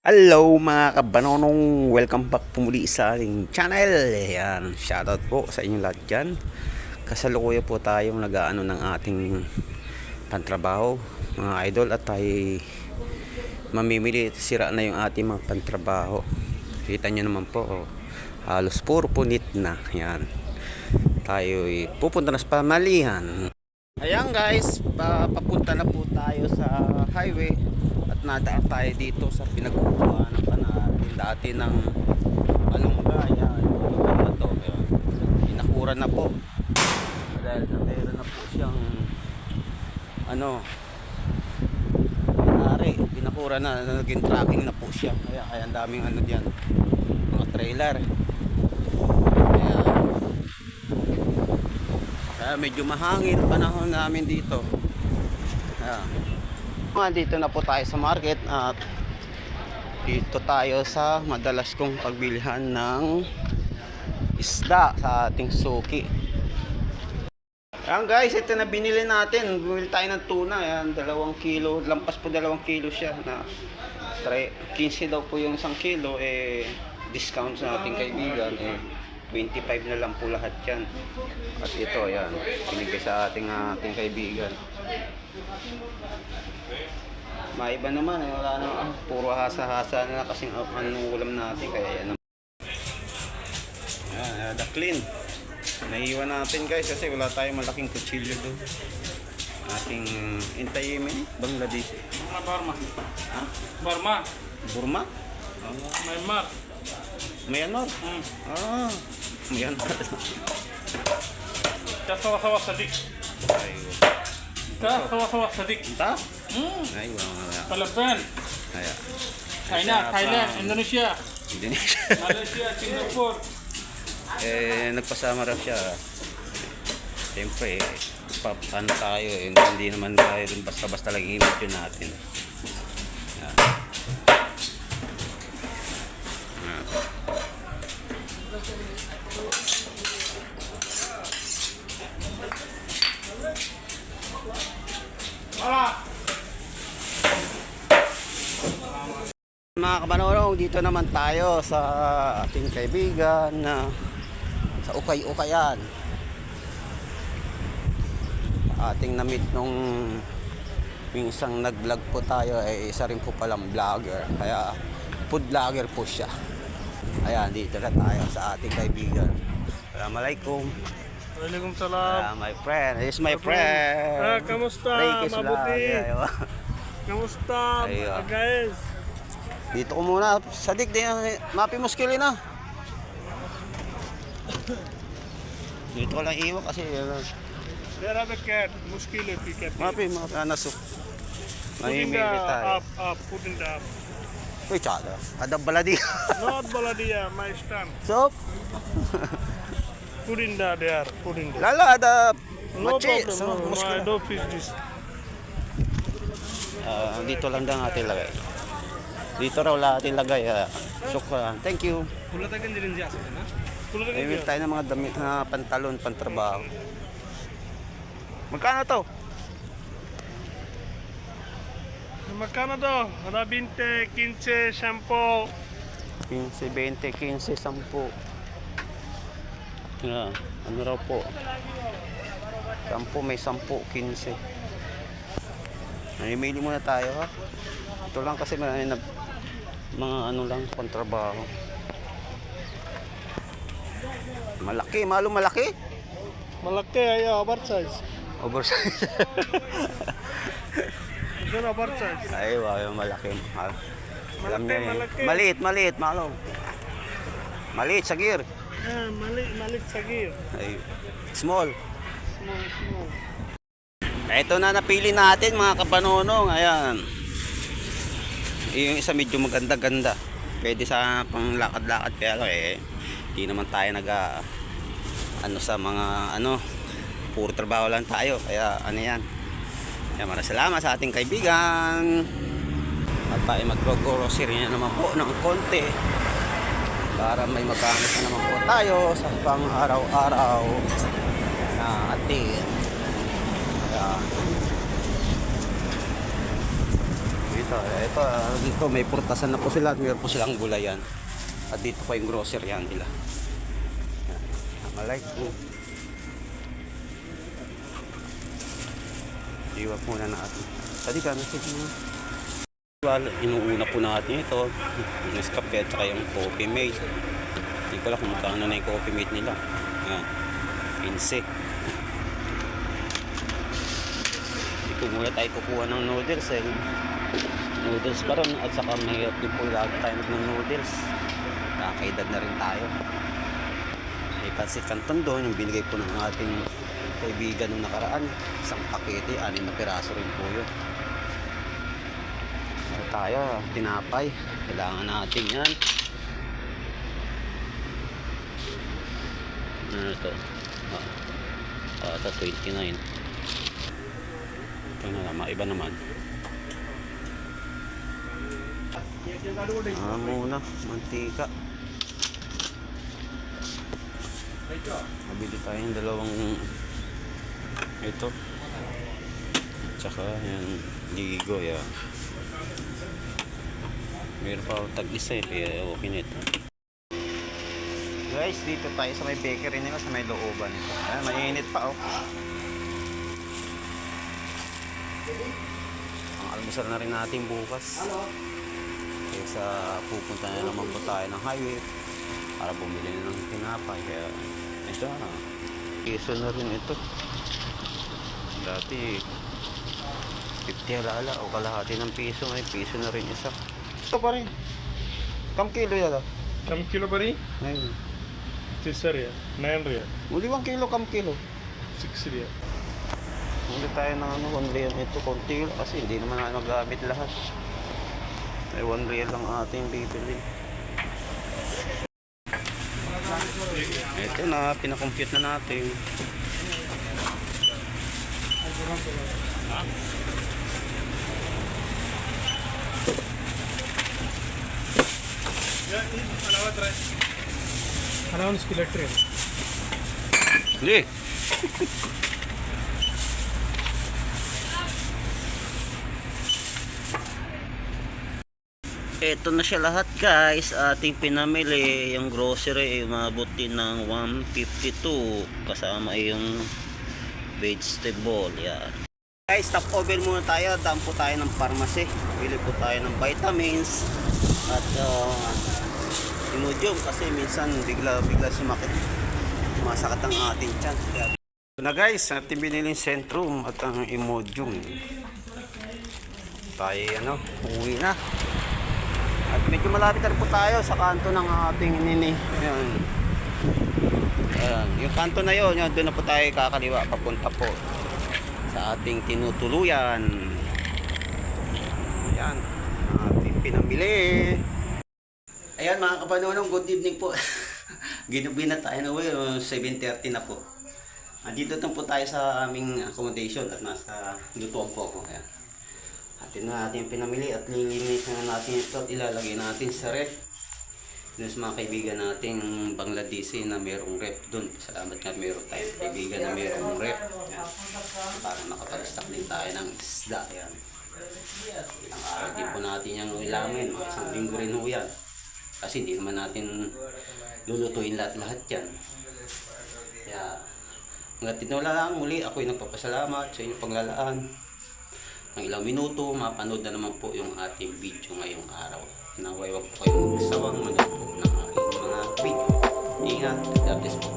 Hello mga kabanonong, welcome back po muli sa ating channel. Ayan, shoutout po sa inyong lahat dyan. Kasalukuyan po tayong nag-aano ng ating pantrabaho mga idol, at tayo mamimili. Sira na yung ating mga pantrabaho. Kita nyo naman po, halos puro punit na. Ayan, tayo pupunta na sa pamalihan. Ayan guys, papunta na po tayo sa highway at nadaan tayo dito sa pinagkukuhaan natin dati ng malunggay. Ayan, na to, ayan. Pinakura na po dahil meron na po siyang may-ari. Pinakura na, naging tracking na po siya. Kaya ang daming diyan, mga trailer. Kaya medyo mahangin panahon namin dito. Dito na po tayo sa market at dito tayo sa madalas kong pagbilihan ng isda sa ating suki. Ayan guys, ito na binili natin. Bumili tayo ng tuna. Ayan, 2 kilo. Lampas po 2 kilo siya na 15 daw po yung 1 kilo. Discount sa ating kaibigan. 25 na lang po lahat yan. At ito, ayan, binigay sa ating kaibigan. Maiba naman, wala naman, puro hasa-hasa na kasing anong ulam natin. Kaya yan naman. Ayan, the clean. Naiiwan natin guys kasi wala tayong malaking kutsilyo doon. Ating intayimin, Bangladesh. Burma. Ha? Burma. Burma? Myanmar. Myanmar? Myanmar. Kita sawa-sawa sadik. Ayun. Kita sawa-sawa sadik. Entah? Ayun. Philippines. Ayan. China, Thailand, Indonesia. Indonesia. Malaysia, Singapore. Nagpasama raw siya. Siyempre, ano tayo, hindi naman tayo basta-basta lang i-image yun natin. Ayan. Mga kabanonong, dito naman tayo sa ating kaibigan na sa Ukay-Ukayan. Ating na-meet nung minsang nag-vlog po tayo, isa rin po palang vlogger. Kaya food vlogger po siya. Ayan, dito na tayo sa ating kaibigan. Assalamualaikum. Waalaikumsalam. My friend, this is my friend. Kamusta? Reikis Mabuti. vlog. Kamusta? Ayun. Guys. Dito ko muna, sadik din, mapi muskili na. Dito ko lang iwan kasi There are the cat. Muskil hai pick mapi mga nasuk. Put in the Mahimili tayo. up. Put in the up. Uy, tsada. Adab baladi. Not Baladia, my stand. Sop. Put in the there. Put in the. Lala, adab. No Machi. problem. So, No, I muskil. don't fish this. Dito lang daw natin lagay. Dito raw natin lagay. Shukran. Thank you. Kulatagan din siya sa na. May tayo ng mga damit na pantalon, pantrabaho. Magkano to? Magkano to? Ada 20, 15, shampoo. 15, 20, 15, 10. Ano raw po? 10, may 10, 15. Namimili muna tayo ha. Ito lang kasi mga lang kontrabaho. Malaki, malaki. Malaki ay oversize. Oversize. Ito oversize. Ay, wow, malaki. Alam niya yun. Malaki. Maliit, malo. Maliit, sagir. Malik sagir. Ay, small. Small. Ito na napili natin mga kapanonong. Ayan. Yung isa medyo maganda-ganda. Pwede sa pang lakad-lakad. Kaya lang hindi naman tayo sa mga puro trabaho lang tayo. Kaya yan. Kaya maraming salamat sa ating kaibigan. At tayo mag-grocery na naman po ng konti. Para may magamit na naman po tayo sa pang araw-araw na atin. Kaya Ito, dito may purtasan na po sila at mayroon po silang gulayan. At dito po yung groceryan nila. Malike po. Iwag muna natin. Tadi ka, message mo. Inuuna po natin ito. Yung Nescafe at saka yung Coffee Mate. Hindi ko lang kung magkano na yung Coffee Mate nila. Ayan. 15. Dito muna tayo kukuha ng noodles eh. Noodles pa ron at saka mahirap din po lagi tayo ng noodles. Kakaedad na rin tayo. May pansit canton doon yung binigay po ng ating kaibigan nung nakaraan. Isang pakete, 6 na piraso rin po yun. Ano tayo, tinapay. Kailangan natin yan. Ano ito? Ito 29. Ito na naman, iba naman. Muna, mantika. Nabili tayo ng dalawang ito. Tsaka yan, ligo yan. Meron pa tag-isa eh, kaya okay na ito. Guys, dito tayo sa may bakery nila, sa may looban ito. Ayan, mainit pa oh. Ang almusal na rin natin bukas. Kaysa pupunta na naman po tayo ng highway para bumili na ng tinapay. Kaya ito, piso na rin ito. Dati 50 halala o kalahati ng piso, may piso na rin isa. Ito pa rin. Kam kilo yan ah? कम किलो बरी Ngayon. 3 रिया 9 रिया Uli 1 kilo, kam kilo. 6 रिया Hindi tayo ng 1 real ito, konti lang kasi hindi naman natin magamit lahat. Ay 1 real lang ating bibili. Ito na, pinakompute na natin. Announce की letter Hindi. Ito na siya lahat guys, ating pinamili. Yung grocery umabot din ng 152 kasama yung vegetable. Yan guys, stop over muna tayo. Daan po tayo ng pharmacy, bili po tayo ng vitamins at Imodium kasi minsan bigla sumasakit ang ating tiyan. Ito na guys, ating binili Centrum at ang Imodium. Tayo uwi na. At medyo malapit na po tayo sa kanto ng ating nini. Ayan. Ayan. Yung kanto na yun, doon na po tayo kakaliwa. Papunta po sa ating tinutuluyan. Ayan. Ating pinamili. Ayan mga kapanonong, good evening po. Ginubi na tayo na uwi. 7:30 na po. Dito na po tayo sa aming accommodation at nasa lutuan po ako. Ayan. Atin na natin pinamili at lilinisin na natin ito at ilalagay natin sa ref. Doon sa mga kaibigan nating Bangladeshi na mayroong ref doon. Salamat nga mayroong tayong kaibigan na mayroong ref. Ayan. Para makapag-stock din tayo ng isda. Ayan. Ang araw din po natin yung ilamin. Isang linggo rin ho yan. Kasi hindi naman natin lulutuin lahat yan. Kaya hanggang tinula lang muli ako'y nagpapasalamat sa inyong paglalaan. Ng ilang minuto, mapanood na naman po yung ating video ngayong araw. Naway wag po kayong magsawang manood po ng aking mga video. Ingat, God bless po.